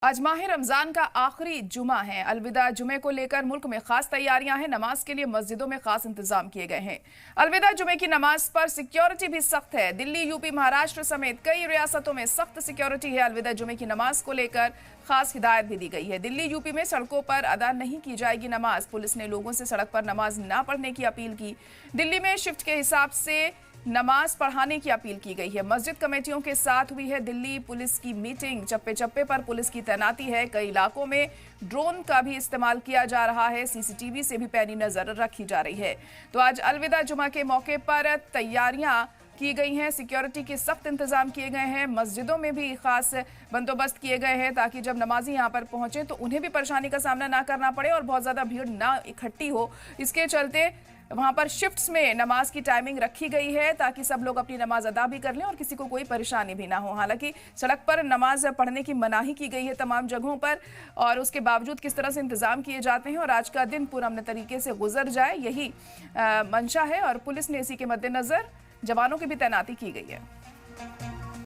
आज माह रमजान का आखिरी जुमा है। अलविदा जुमे को लेकर मुल्क में खास तैयारियां हैं। नमाज के लिए मस्जिदों में खास इंतजाम किए गए हैं। अलविदा जुमे की नमाज पर सिक्योरिटी भी सख्त है। दिल्ली, यूपी, महाराष्ट्र समेत कई रियासतों में सख्त सिक्योरिटी है। अलविदा जुमे की नमाज को लेकर खास हिदायत भी दी गई है। दिल्ली, यूपी में सड़कों पर अदा नहीं की जाएगी नमाज। पुलिस ने लोगों से सड़क पर नमाज न पढ़ने की अपील की। दिल्ली में शिफ्ट के हिसाब से नमाज पढ़ाने की अपील की गई है। मस्जिद कमेटियों के साथ हुई है दिल्ली पुलिस की मीटिंग। चप्पे चप्पे पर पुलिस की तैनाती है। कई इलाकों में ड्रोन का भी इस्तेमाल किया जा रहा है। सीसीटीवी से भी पैनी नजर रखी जा रही है। तो आज अलविदा जुमा के मौके पर तैयारियां की गई हैं। सिक्योरिटी के सख्त इंतजाम किए गए हैं। मस्जिदों में भी खास बंदोबस्त किए गए हैं ताकि जब नमाजी यहां पर पहुंचे तो उन्हें भी परेशानी का सामना ना करना पड़े और बहुत ज्यादा भीड़ ना इकट्ठी हो। इसके चलते वहां पर शिफ्ट्स में नमाज की टाइमिंग रखी गई है ताकि सब लोग अपनी नमाज अदा भी कर लें और किसी को कोई परेशानी भी ना हो। हालांकि सड़क पर नमाज पढ़ने की मनाही की गई है तमाम जगहों पर, और उसके बावजूद किस तरह से इंतजाम किए जाते हैं और आज का दिन पुरअमन तरीके से गुजर जाए, यही मंशा है। और पुलिस ने इसी के मद्देनजर जवानों की भी तैनाती की गई है।